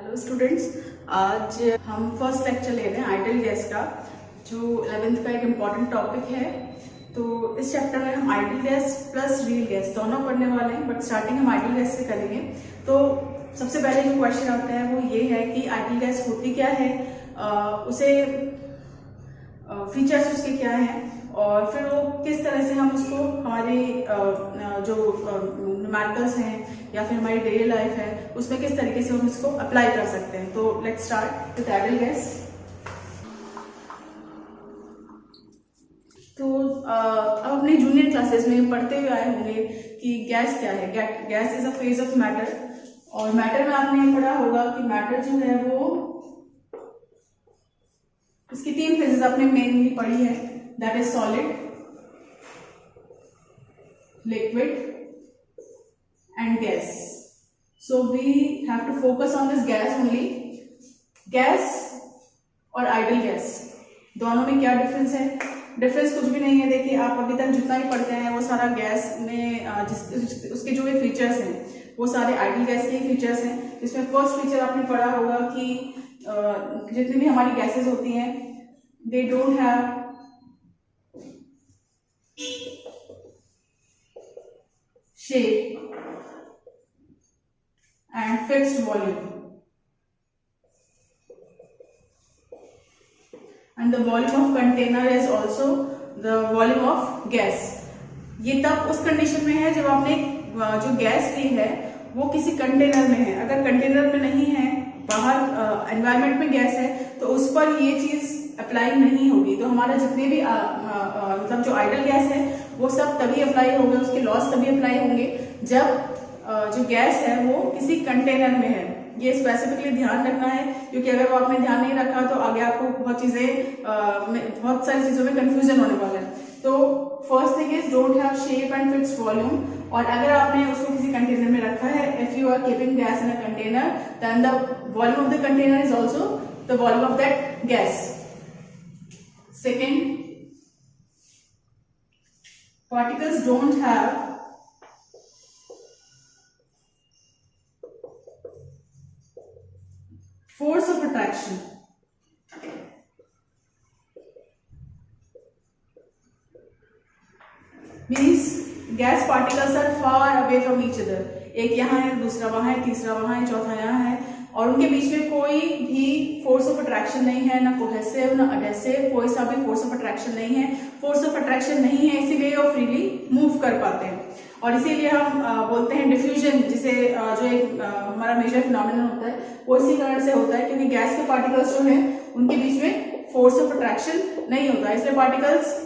Hello students, आज हम first lecture ले रहे हैं आइडियल गैस का, जो 11th का एक इम्पॉर्टेंट टॉपिक है। तो इस चैप्टर में हम ideal gas plus real gas दोनों पढ़ने वाले हैं, बट स्टार्टिंग हम आइडियल गैस से करेंगे। तो सबसे पहले जो क्वेश्चन आता है वो ये है कि आइडियल गैस होती क्या है, उसे फीचर्स उसके क्या हैं, और फिर वो किस तरह से हम उसको हमारे जो न्यूमेरिकल्स हैं या फिर हमारी डेली लाइफ है उसमें किस तरीके से हम इसको अप्लाई कर सकते हैं। तो let's start with ideal gas. तो अब अपने जूनियर क्लासेस में पढ़ते हुए आए होंगे कि गैस क्या है। Gas is a phase of matter, और मैटर में आपने पढ़ा होगा कि मैटर जो है वो इसकी 3 फेजेस आपने मेनली पढ़ी है, that is solid, liquid and gas. So we have to focus on this gas only. Gas और आइडियल गैस दोनों में क्या डिफरेंस है? डिफरेंस कुछ भी नहीं है। देखिए, आप अभी तक जितना भी पढ़ते हैं वो सारा गैस में उसके जो भी फीचर्स हैं वो सारे आइडियल गैस के फीचर्स हैं। इसमें फर्स्ट फीचर आपने पढ़ा होगा कि जितनी भी हमारी गैसेस होती हैं they don't have shape and fixed volume, and the volume of container is also the volume of gas। ये तब उस कंडीशन में है जब आपने जो गैस ली है वो किसी कंटेनर में है। अगर कंटेनर में नहीं है, बाहर एनवायरनमेंट में गैस है, तो उस पर ये चीज अप्लाई नहीं होगी। तो हमारा जितने भी मतलब जो आइडियल गैस है वो सब तभी अप्लाई होंगे, उसके लॉस तभी अप्लाई होंगे जब जो गैस है वो किसी कंटेनर में है। ये स्पेसिफिकली ध्यान रखना है, क्योंकि अगर वो आपने ध्यान नहीं रखा तो आगे आपको बहुत सारी चीजों में कंफ्यूजन होने वाला है। तो first thing is don't have shape and fixed volume. और अगर आपने उसको किसी कंटेनर में रखा है, if you are keeping gas in a container, then the volume of the container is also the volume of that gas. Second, particles don't have force of attraction। Means gas particles are far away from each other. एक यहाँ है, दूसरा वहां है, तीसरा वहां है, चौथा यहाँ है, और उनके बीच में कोई भी फोर्स ऑफ अट्रैक्शन नहीं है, ना कोहेसिव ना अडेसिव, कोई सा भी फोर्स ऑफ अट्रैक्शन नहीं है। फोर्स ऑफ अट्रैक्शन नहीं है, इसीलिए वो फ्रीली मूव कर पाते हैं, और इसीलिए हम बोलते हैं डिफ्यूजन, जिसे जो एक हमारा मेजर फिनोमेनन होता है वो इसी कारण से होता है, क्योंकि गैस के पार्टिकल्स जो है उनके बीच में फोर्स ऑफ अट्रैक्शन नहीं होता। इसलिए पार्टिकल्स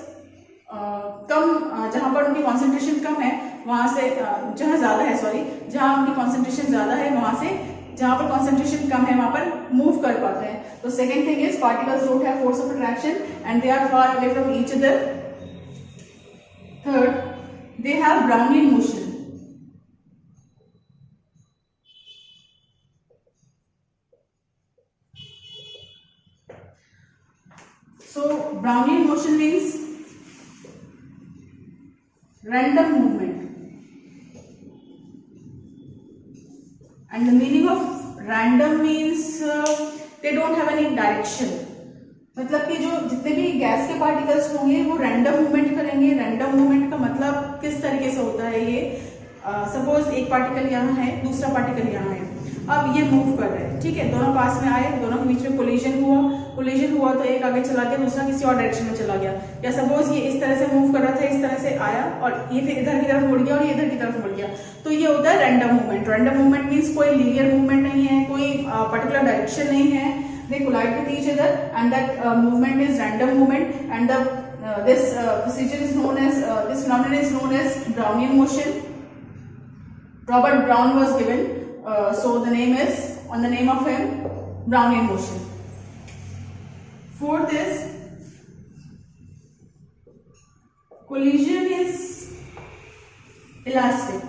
कम, जहां पर उनकी कॉन्सेंट्रेशन कम है वहां से, जहां ज्यादा है, सॉरी, जहां उनकी कॉन्सेंट्रेशन ज्यादा है वहां से जहां पर कॉन्सेंट्रेशन कम है वहां पर मूव कर पाते हैं। तो second thing is particles don't have force of attraction and they are far away from each other. Third, they have Brownian motion। So Brownian motion means random movement, and the meaning of random means they don't have any direction। मतलब कि जो जितने भी gas के particles होंगे वो random movement करेंगे। Random movement का मतलब किस तरीके से होता है ये, सपोज एक पार्टिकल यहाँ है, दूसरा पार्टिकल यहाँ है, अब ये मूव कर रहे हैं, ठीक है, दोनों पास में आए, दोनों के बीच में कोलिजन हुआ तो एक आगे चला गया, दूसरा किसी और डायरेक्शन में चला गया। या सपोज ये इस तरह से मूव कर रहा था, इस तरह से आया और ये फिर इधर की तरफ मुड़ गया और ये इधर की तरफ मुड़ गया, तो ये होता है random movement. Random movement means कोई लीनियर मूवमेंट नहीं है, कोई पर्टिकुलर डायरेक्शन नहीं है, they collide with each other and that movement is random movement, and this procedure is known as this phenomenon is known as Brownian motion। Robert Brown was given, so the name is on the name of him, Brownian motion। Fourth is collision is elastic।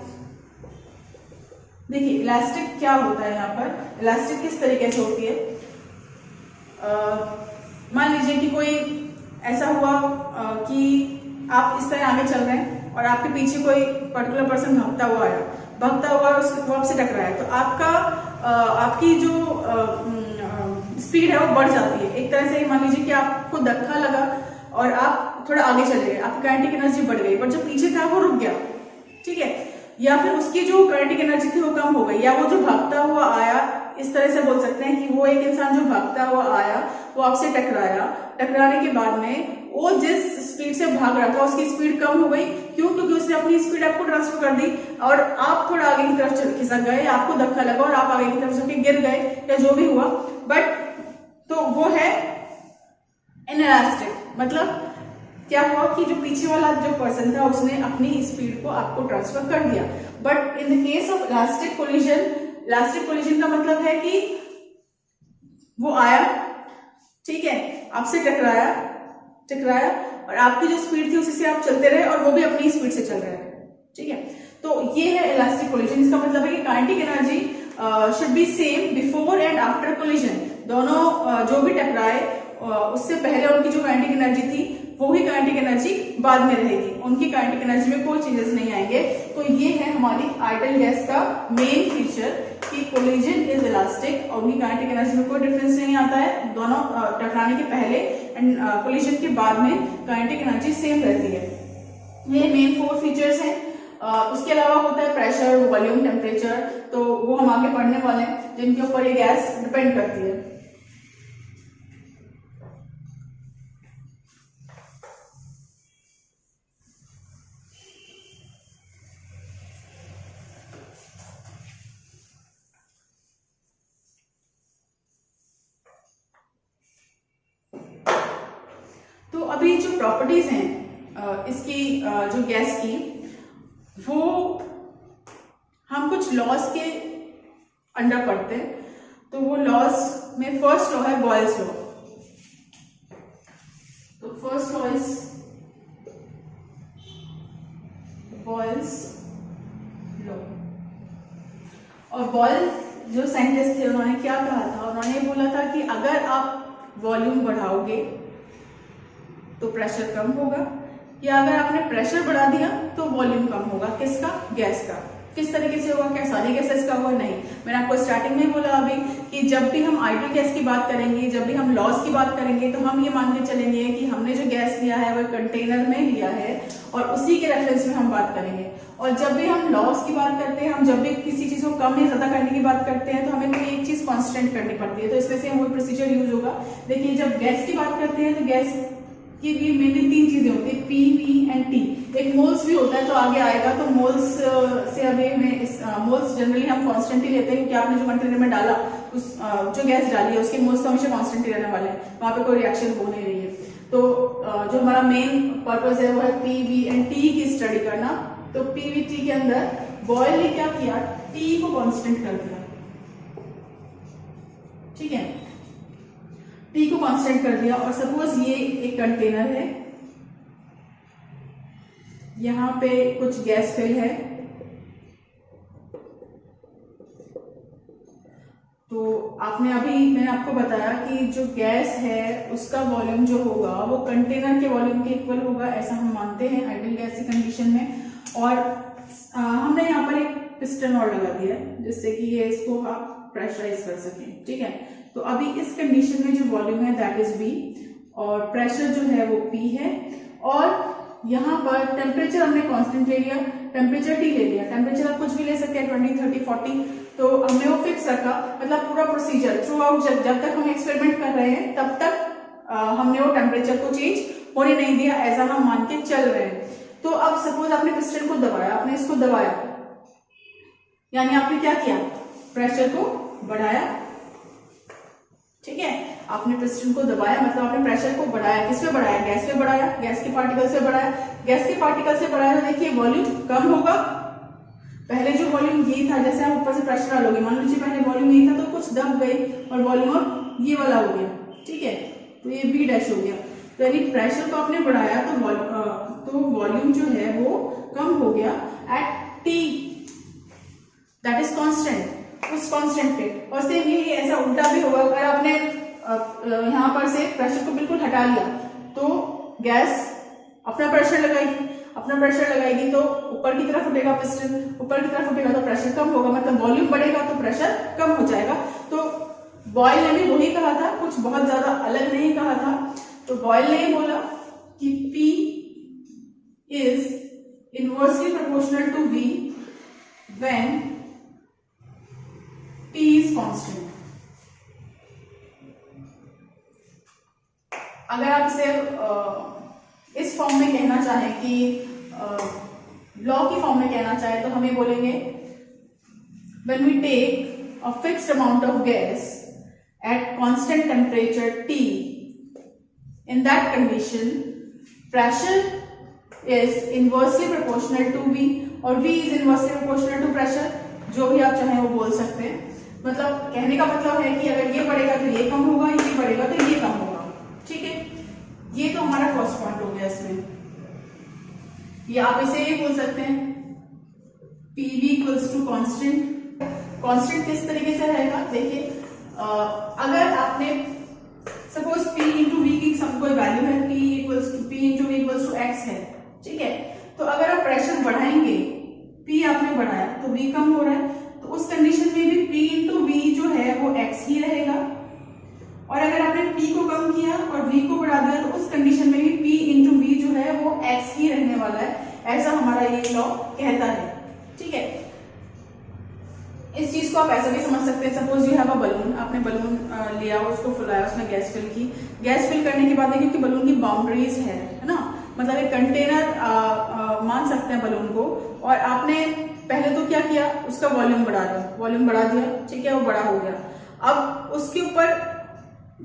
देखिए elastic क्या होता है, यहाँ पर elastic किस तरीके से होती है। मान लीजिए कि कोई ऐसा हुआ कि आप इस तरह आगे चल रहे हैं और आपके पीछे कोई पर्टिकुलर पर्सन भागता हुआ आया, भागता हुआ वो आपसे टकराया, तो आपका आपकी जो स्पीड है वो बढ़ जाती है। एक तरह से मान लीजिए कि आपको धक्का लगा और आप थोड़ा आगे चले गए, आपकी काइनेटिक एनर्जी बढ़ गई, बट जो पीछे था वो रुक गया, ठीक है, या फिर उसकी जो काइनेटिक एनर्जी थी वो कम हो गई, या वो जो भागता हुआ आया, इस तरह से बोल सकते हैं कि वो एक इंसान जो भागता हुआ आया वो आपसे टकराया, टकराने के बाद में वो जिस स्पीड से भाग रहा था उसकी स्पीड कम हो गई। क्यों? क्योंकि उसने अपनी स्पीड आपको ट्रांसफर कर दी और आप थोड़ा आगे की तरफ खिसक गए, आपको धक्का लगा और आप आगे की तरफ जाके गिर गए, या जो भी हुआ, बट तो वो है इनइलास्टिक। मतलब क्या हुआ कि जो पीछे वाला जो पर्सन था उसने अपनी स्पीड को आपको ट्रांसफर कर दिया। But in the case of elastic collision का मतलब है कि वो आया, ठीक है, आपसे टकराया और आपकी जो स्पीड थी उसी से आप चलते रहे और वो भी अपनी स्पीड से चल रहे हैं, ठीक है। तो ये है इलास्टिक कोलिजन। इसका मतलब है कि kinetic energy should be same before and after collision. दोनों जो भी टकराए उससे पहले उनकी जो काइनेटिक एनर्जी थी वो ही काइनेटिक एनर्जी बाद में रहेगी, उनकी काइनेटिक एनर्जी में कोई चेंजेस नहीं आएंगे। तो ये है हमारी आइडियल गैस का मेन फीचर कि कोलिजन इज इलास्टिक और उनकी काइनेटिक एनर्जी में कोई डिफरेंस नहीं आता है। दोनों टकराने के पहले एंड कोलिजन के बाद में काइनेटिक एनर्जी सेम रहती है। ये मेन 4 फीचर्स हैं। उसके अलावा होता है प्रेशर, वॉल्यूम, टेम्परेचर, तो वो हम आगे पढ़ने वाले हैं जिनके ऊपर ये गैस डिपेंड करती है। तो अभी जो प्रॉपर्टीज हैं इसकी जो गैस की, वो हम कुछ लॉज के अंडर पढ़ते हैं। तो वो लॉज में फर्स्ट लॉ है बॉयल्स लॉ। तो first law is Boyle's law. और बॉयल जो साइंटिस्ट थे उन्होंने क्या कहा था? उन्होंने बोला था कि अगर आप वॉल्यूम बढ़ाओगे तो प्रेशर कम होगा, या अगर आपने प्रेशर बढ़ा दिया तो वॉल्यूम कम होगा। किसका? गैस का। किस तरीके से होगा? क्या सारी गैसेस का होगा? नहीं। मैंने आपको स्टार्टिंग में बोला अभी कि जब भी हम आइडियल गैस की बात करेंगे, जब भी हम लॉस की बात करेंगे, तो हम ये मान के चलेंगे कि हमने जो गैस लिया है वो कंटेनर में लिया है और उसी के रेफरेंस में हम बात करेंगे। और जब भी हम लॉस की बात करते हैं, हम जब भी किसी चीज को कम या ज्यादा करने की बात करते हैं, तो हमें कोई एक चीज कॉन्स्टेंट करनी पड़ती है। तो इसमें से वो प्रोसीजर यूज होगा। देखिए, जब गैस की बात करते हैं तो गैस की भी मेनली 3 चीजें होती है, पी, वी एंड टी। एक मोल्स भी होता है, तो आगे आएगा। तो मोल्स से अभी मोल्स जनरली हम कांस्टेंट ही लेते हैं, क्योंकि आपने जो कंटेनर में डाला, उस जो गैस डाली है उसके मोल्स तो हमेशा कांस्टेंट ही रहने वाले हैं, वहां पे कोई रिएक्शन हो नहीं रही है। तो जो हमारा मेन पर्पस है वो है पी, वी एंड टी की स्टडी करना। तो पी, वी, टी के अंदर बॉयल ने क्या किया? टी को कांस्टेंट कर दिया, ठीक है, टी को कांस्टेंट कर दिया। और सपोज ये एक कंटेनर है, यहां पे कुछ गैस फिल है, तो मैंने आपको बताया कि जो गैस है उसका वॉल्यूम जो होगा वो कंटेनर के वॉल्यूम के इक्वल होगा, ऐसा हम मानते हैं आइडियल गैस की कंडीशन में। और हमने यहाँ पर एक पिस्टन और लगा दिया है जिससे कि ये इसको आप प्रेशराइज कर सकें, ठीक है। तो अभी इस कंडीशन में जो वॉल्यूम है दैट इज V और प्रेशर जो है वो P है। और यहाँ पर टेम्परेचर हमने कांस्टेंट ले लिया, टेम्परेचर T ले लिया। टेम्परेचर आप कुछ भी ले सकते हैं, 20, 30, 40, तो हमने वो फिक्स रखा। मतलब पूरा प्रोसीजर थ्रू आउट जब तक हम एक्सपेरिमेंट कर रहे हैं तब तक हमने वो टेम्परेचर को चेंज होने नहीं दिया, ऐसा हम मान के चल रहे हैं। तो अब सपोज आपने पिस्टन को दबाया, आपने इसको दबाया, यानी आपने क्या किया? प्रेशर को बढ़ाया, ठीक है। आपने पिस्टन को दबाया मतलब आपने प्रेशर को बढ़ाया। किस पे बढ़ाया? गैस पे बढ़ाया, गैस के पार्टिकल से बढ़ाया। गैस के पार्टिकल से बढ़ाया तो देखिए वॉल्यूम कम होगा। पहले जो वॉल्यूम ये था, जैसे आप ऊपर से प्रेशर डालोगे, मान लीजिए पहले वॉल्यूम ये था तो कुछ दब गई और वॉल्यूम अब ये वाला हो गया, ठीक है, तो ये V डैश हो गया। तो यानी प्रेशर को आपने बढ़ाया तो वॉल्यूम जो है वो कम हो गया at T that is constant, उस कांस्टेंट पे। और सेम यही ऐसा उल्टा भी होगा, अगर आपने यहाँ पर से प्रेशर को बिल्कुल हटा लिया तो गैस अपना प्रेशर लगाएगी। अपना प्रेशर लगाएगी तो ऊपर की तरफ उठेगा पिस्टन, ऊपर की तरफ उठेगा तो प्रेशर कम होगा, मतलब वॉल्यूम बढ़ेगा तो प्रेशर कम हो जाएगा। तो बॉयल ने भी वही कहा था, कुछ बहुत ज्यादा अलग नहीं कहा था। तो बॉयल ने बोला कि P is inversely proportional to V when T is constant। अगर आप इसे इस फॉर्म में कहना चाहें कि लॉ की फॉर्म में कहना चाहें तो हमें बोलेंगे when we take a fixed amount of gas at constant temperature T, in that condition pressure is inversely proportional to V और V is inversely proportional to pressure, जो भी आप चाहें वो बोल सकते हैं। मतलब कहने का मतलब है कि अगर ये बढ़ेगा तो ये कम होगा, ये बढ़ेगा तो ये कम होगा, ठीक है। ये तो हमारा फर्स्ट पॉइंट हो गया इसमें। ये आप इसे ये बोल सकते हैं PV equals to constant. Constant किस तरीके से रहेगा, देखिए अगर आपने सपोज P इंटू वी की सब कोई वैल्यू है, P into V equals to X है, ठीक है। तो अगर आप प्रेशर बढ़ाएंगे, P आपने बढ़ाया तो V कम हो रहा है, तो उस कंडीशन में भी P इंटू वी जो है वो x ही रहेगा। और अगर आपने P को कम किया और V को बढ़ा दिया तो उस कंडीशन में भी P इंटू वी जो है वो x ही रहने वाला है, ऐसा हमारा ये लॉ कहता है, ठीक है। इस चीज को आप ऐसा भी समझ सकते हैं, suppose you have a balloon, आपने बलून लिया, उसको फुलाया, उसमें गैस फिल की। गैस फिल करने के बाद देखिए कि बलून की बाउंड्रीज है ना, मतलब एक कंटेनर मान सकते हैं बलून को। और आपने पहले तो क्या किया, उसका वॉल्यूम बढ़ा दिया, वॉल्यूम बढ़ा दिया, ठीक है, वो बड़ा हो गया। अब उसके ऊपर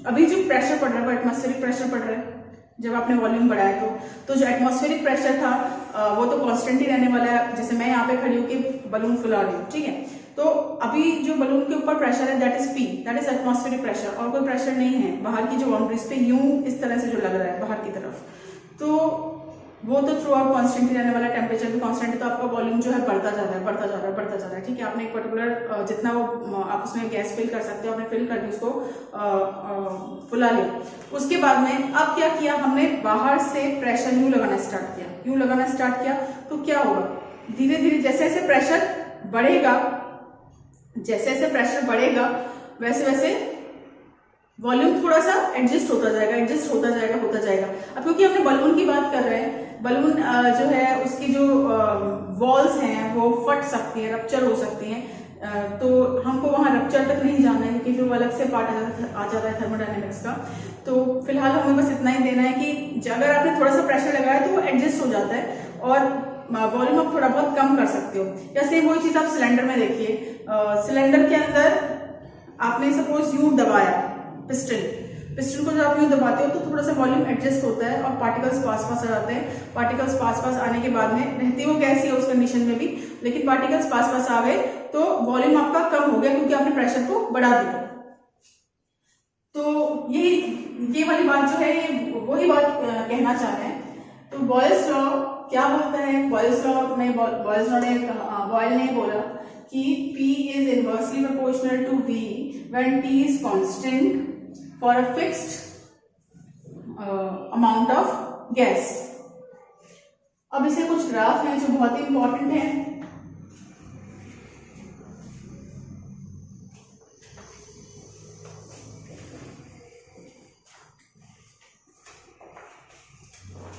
अभी जो प्रेशर पड़ रहा है वो एटमॉस्फेरिक प्रेशर पड़ रहा है जब आपने वॉल्यूम बढ़ाया तो जो एटमॉस्फेरिक प्रेशर था वो तो कांस्टेंट ही रहने वाला है। जैसे मैं यहाँ पे खड़ी होकर बलून फुला रही हूँ, ठीक है, तो अभी जो बलून के ऊपर प्रेशर है that is P, that is atmospheric pressure, और कोई प्रेशर नहीं है बाहर की जो बाउंड्रीज पे यूं इस तरह से जो लग रहा है बाहर की तरफ, तो वो तो थ्रू आउट कॉन्स्टेंट ही रहने वाला है। टेम्परेचर भी कॉन्स्टेंट है तो आपका वॉल्यूम जो है बढ़ता जा रहा है, बढ़ता जा रहा है, बढ़ता जा रहा है, ठीक है। आपने एक पर्टिकुलर जितना वो आप उसमें गैस फिल कर सकते हो, आपने फिल कर दी, उसको फुला लिया। उसके बाद में अब क्या किया, हमने बाहर से प्रेशर यूं लगाना स्टार्ट किया, यूं लगाना स्टार्ट किया, तो क्या होगा, धीरे धीरे जैसे जैसे प्रेशर बढ़ेगा, जैसे जैसे प्रेशर बढ़ेगा वैसे वैसे वॉल्यूम थोड़ा सा एडजस्ट होता जाएगा, एडजस्ट होता जाएगा, होता जाएगा। अब क्योंकि हमने बलून की बात कर रहे हैं, बलून जो है उसकी जो वॉल्स हैं वो फट सकती हैं, रप्चर हो सकती हैं, तो हमको वहां रप्चर तक नहीं जाना है क्योंकि फिर वो अलग से पार्ट आ जाता है थर्मोडायनेमिक्स का। तो फिलहाल हमें बस इतना ही देना है कि अगर आपने थोड़ा सा प्रेशर लगाया तो वो एडजस्ट हो जाता है और वॉल्यूम आप थोड़ा बहुत कम कर सकते हो। या सेम वही चीज आप सिलेंडर में देखिए, सिलेंडर के अंदर आपने सपोज यूं दबाया पिस्टन को जब आप यूं दबाते हो तो थोड़ा सा वॉल्यूम एडजस्ट होता है और पार्टिकल्स पास पास आ जाते हैं। पार्टिकल्स पास पास आने के बाद में रहती वो गैस ही है उस कंडीशन में भी, लेकिन पार्टिकल्स पास पास आ गए तो वॉल्यूम आपका कम हो गया क्योंकि आपने प्रेशर को बढ़ा दिया। तो ये वाली बात जो है ये वही बात कहना चाह रहे हैं। तो बॉयल्स लॉ क्या बोलता है, बॉयल्स लॉ ने बोला कि P is inversely proportional to V when T is constant for a fixed amount of gas। अब इसे कुछ ग्राफ हैं जो बहुत ही इंपॉर्टेंट हैं।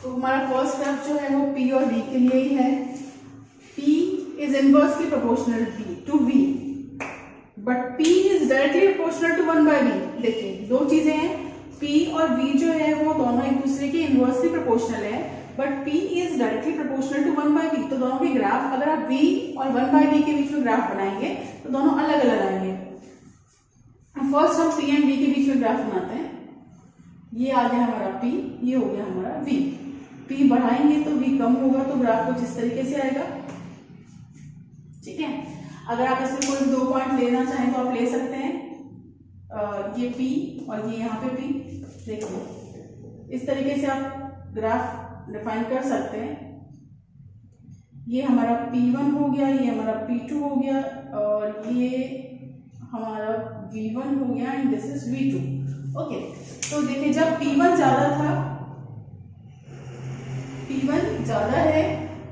तो हमारा फर्स्ट ग्राफ जो है वो P और V के लिए ही है। P is inversely proportional to V, but P is directly proportional to 1 by V। देखिए दो चीजें हैं, P और V जो है वो दोनों एक दूसरे के इनवर्सली प्रोपोर्शनल है, but P is directly proportional to 1 by V। तो दोनों के ग्राफ अगर आप V और 1 by V के बीच में ग्राफ बनाएंगे तो दोनों अलग अलग आएंगे। फर्स्ट हम P एंड V के बीच में ग्राफ बनाते हैं। ये आ गया हमारा P, ये हो गया हमारा V। P बढ़ाएंगे तो V कम होगा, तो ग्राफ कुछ इस तरीके से आएगा, ठीक है। अगर आप इसमें कोई दो पॉइंट लेना चाहें तो आप ले सकते हैं, ये P और ये यहाँ पे P। देखिए इस तरीके से आप ग्राफ डिफाइन कर सकते हैं। ये हमारा P1 हो गया, ये हमारा P2 हो गया और ये हमारा V1 हो गया and this is V2। Okay, तो देखिए जब P1 ज्यादा था, P1 T1 ज्यादा है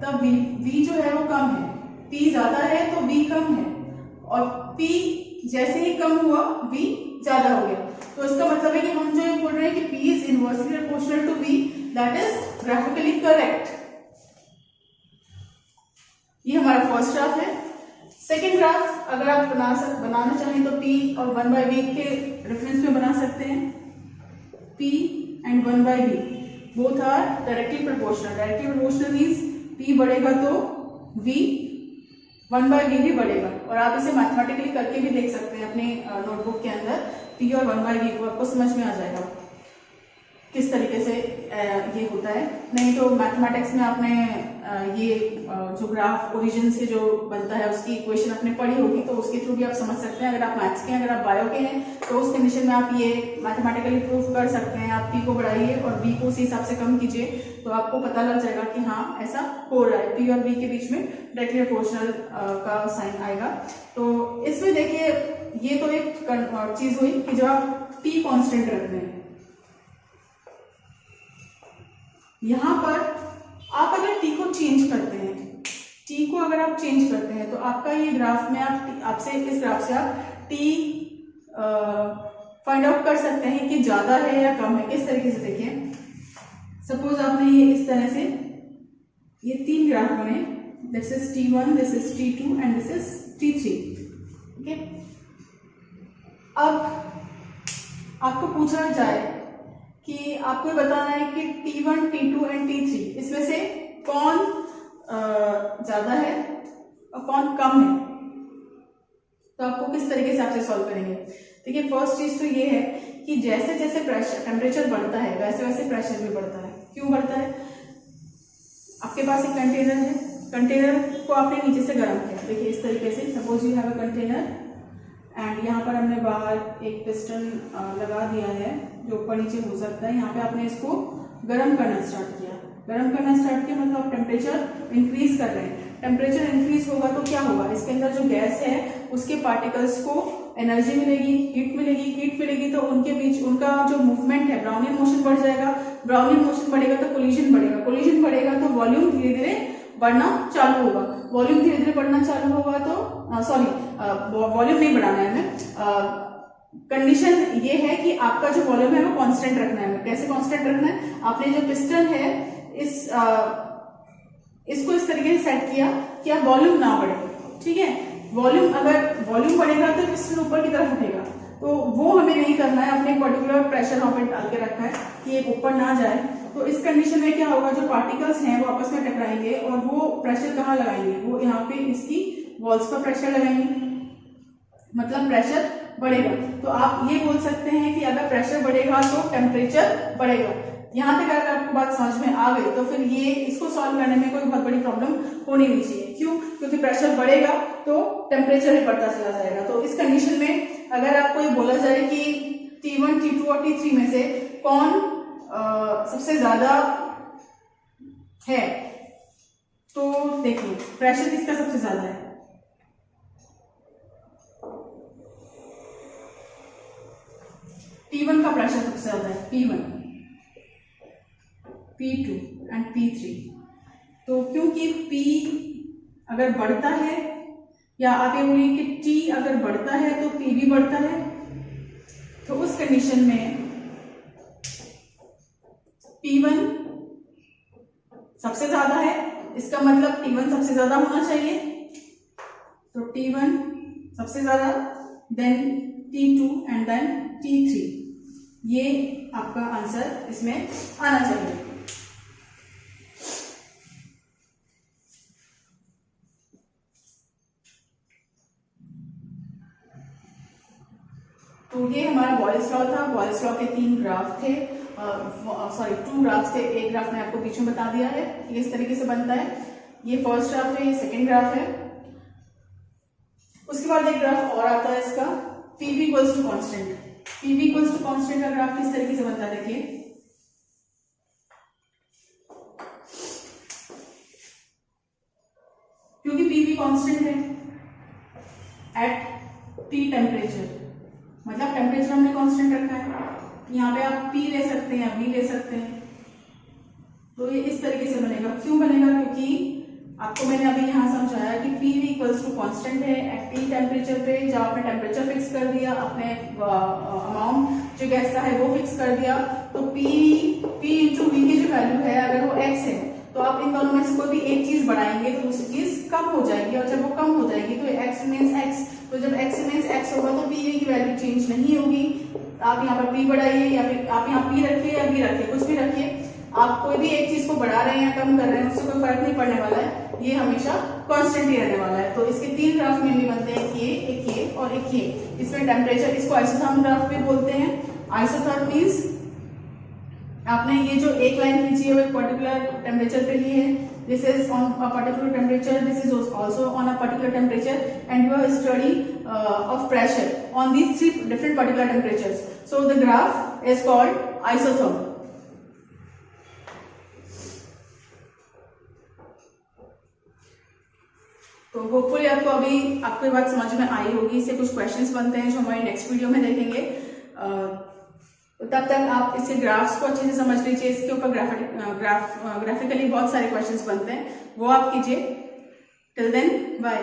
तब V जो है वो कम है, P ज्यादा है तो V कम है, और P जैसे ही कम हुआ V ज्यादा हो गया। तो इसका मतलब है कि हम जो बोल रहे हैं कि P is inversely proportional to V, that is graphically correct. ये हमारा फर्स्ट ग्राफ है। सेकेंड ग्राफ अगर आप बनाना चाहें तो P और 1/V के रेफरेंस में बना सकते हैं। P and 1/V both are directly proportional. Directly proportional means P बढ़ेगा तो V 1/V भी बढ़ेगा, और आप इसे मैथमेटिकली करके भी देख सकते हैं अपने नोटबुक के अंदर। P और 1/V को आपको समझ में आ जाएगा किस तरीके से ये होता है। नहीं तो मैथमेटिक्स में आपने ये जो ग्राफ ओरिजिन से जो बनता है उसकी इक्वेशन आपने पढ़ी होगी, तो उसके थ्रू भी आप समझ सकते हैं। अगर आप मैथ्स के हैं, अगर आप बायो के हैं, तो उस कंडीशन में आप ये मैथमेटिकली प्रूफ कर सकते हैं। आप P को बढ़ाइए और V को उसी हिसाब से कम कीजिए, तो आपको पता लग जाएगा कि हाँ ऐसा हो रहा है। P और V के बीच में डायरेक्टली प्रोपोर्शनल का साइन आएगा। तो इसमें देखिए ये तो एक चीज हुई कि जब आप T कॉन्स्टेंट रख दें, यहां पर आप अगर T को चेंज करते हैं, T को अगर आप चेंज करते हैं, तो आपका ये ग्राफ में आपसे इस ग्राफ से आप T फाइंड आउट कर सकते हैं कि ज्यादा है या कम है। किस तरीके से देखिए, सपोज आपने ये इस तरह से ये तीन ग्राफ बने, this is T1, this is T2 and this is T3। Okay, अब आपको पूछा जाए कि आपको बताना है कि T1, T2 एंड T3 इसमें से कौन ज्यादा है और कौन कम है, तो आपको किस तरीके से आपसे सॉल्व करेंगे। देखिए फर्स्ट चीज तो ये है कि जैसे जैसे प्रेशर टेम्परेचर बढ़ता है वैसे वैसे प्रेशर भी बढ़ता है। क्यों बढ़ता है? आपके पास एक कंटेनर है, कंटेनर को आपने नीचे से गर्म किया। देखिए इस तरीके से, suppose you have a container and यहाँ पर हमने बाहर एक पिस्टन लगा दिया है जो ऊपर नीचे हो सकता है। यहाँ पे आपने इसको गर्म करना स्टार्ट किया। गर्म करना स्टार्ट किया मतलब आप टेम्परेचर इंक्रीज कर रहे हैं। टेम्परेचर इंक्रीज होगा तो क्या होगा, इसके अंदर जो गैस है उसके पार्टिकल्स को एनर्जी मिलेगी, हीट मिलेगी। हीट मिलेगी तो उनके बीच उनका जो मूवमेंट है ब्राउनिंग मोशन बढ़ जाएगा। ब्राउनिंग मोशन बढ़ेगा तो कोलिजन बढ़ेगा। कोलिजन बढ़ेगा तो वॉल्यूम धीरे धीरे बढ़ना चालू होगा। वॉल्यूम धीरे धीरे बढ़ना चालू होगा तो वॉल्यूम नहीं बढ़ाना है हमें। कंडीशन ये है कि आपका जो वॉल्यूम है वो कांस्टेंट रखना है। कैसे कांस्टेंट रखना है? आपने जो पिस्टन है इसको इस तरीके से सेट किया कि आप वॉल्यूम ना बढ़े। ठीक है, वॉल्यूम अगर वॉल्यूम बढ़ेगा तो पिस्टन ऊपर की तरफ उठेगा, तो वो हमें नहीं करना है। अपने पर्टिकुलर प्रेशर वहां पे डाल के रखा है कि ये ऊपर ना जाए। तो इस कंडीशन में क्या होगा, जो पार्टिकल्स हैं वो आपस में टकराएंगे और वो प्रेशर कहाँ लगाएंगे, वो यहाँ पे इसकी वॉल्स पर प्रेशर लगाएंगे, मतलब प्रेशर बढ़ेगा। तो आप ये बोल सकते हैं कि अगर प्रेशर बढ़ेगा तो टेम्परेचर बढ़ेगा। यहाँ तक अगर आपको बात समझ में आ गई तो फिर ये इसको सॉल्व करने में कोई बहुत बड़ी प्रॉब्लम होनी नहीं चाहिए। क्यों? क्योंकि प्रेशर बढ़ेगा तो टेम्परेचर भी बढ़ता चला जाएगा। तो इस कंडीशन में अगर आपको ये बोला जाए कि T1, T2 और T3 में से कौन सबसे ज्यादा है, तो देखिए प्रेशर किसका सबसे ज्यादा है? T1 का प्रेशर सबसे ज्यादा है, P1, P2 एंड P3। तो क्योंकि P अगर बढ़ता है, या आप ये बोलिए कि T अगर बढ़ता है तो P भी बढ़ता है, तो उस कंडीशन में P1 सबसे ज्यादा है, इसका मतलब T1 सबसे ज्यादा होना चाहिए। तो T1 सबसे ज्यादा, then T2 and then T3। ये आपका आंसर इसमें आना चाहिए। तो ये हमारा बॉयल्स लॉ था। बॉयल्स लॉ के 3 ग्राफ थे, 2 ग्राफ थे। एक ग्राफ मैं आपको बीच में बता दिया है कि इस तरीके से बनता है। ये फर्स्ट ग्राफ है, ये सेकेंड ग्राफ है। उसके बाद एक ग्राफ और आता है इसका Pv equals to constant. Pv equals to constant का ग्राफ किस तरीके से बनता है देखिए, क्योंकि Pv कांस्टेंट है एट T टेम्परेचर, मतलब टेम्परेचर हमने कांस्टेंट रखा है। यहाँ पे आप P ले सकते हैं या V ले सकते हैं। तो ये इस तरीके से बनेगा। क्यों बनेगा? क्योंकि आपको मैंने अभी यहाँ समझाया कि PV इक्वल्स टू कॉन्स्टेंट है एक्टिव टेम्परेचर पे। जब आपने टेम्परेचर फिक्स कर दिया, अपने अमाउंट जो गैस का है वो फिक्स कर दिया, तो P इंटू वी की जो वैल्यू है अगर वो x है तो आप इन दोनों में से कोई भी एक चीज बढ़ाएंगे तो दूसरी चीज कम हो जाएगी, और जब वो कम हो जाएगी तो x रिमेन्स x। तो जब x रिमेन्स x होगा तो PV की वैल्यू चेंज नहीं होगी। आप यहाँ पर P बढ़ाइए या फिर आप यहाँ P रखिए या V रखिए, कुछ भी रखिए, आप कोई भी एक चीज को बढ़ा रहे हैं या कम कर रहे हैं उससे कोई फर्क नहीं पड़ने वाला है, ये हमेशा कांस्टेंट ही रहने वाला है। तो इसके तीन ग्राफ मेनली बनते हैं, एक ये और एक ये। इसमें टेम्परेचर, इसको आइसोथर्म ग्राफ भी बोलते हैं। आइसोथर्म मींस आपने ये जो एक लाइन खींची है वो एक पर्टिकुलर टेम्परेचर पे ली है, this is on a particular temperature, this is also on a particular temperature, and you have study of pressure on these three different particular temperatures, so the graph is called isotherm. तो hopefully आपको अभी आपको बात समझ में आई होगी। इससे कुछ क्वेश्चंस बनते हैं जो हमारे नेक्स्ट वीडियो में देखेंगे। तब तक आप इसके ग्राफ्स को अच्छे से समझ लीजिए। इसके ऊपर ग्राफिकली बहुत सारे क्वेश्चंस बनते हैं, वो आप कीजिए। Till then bye.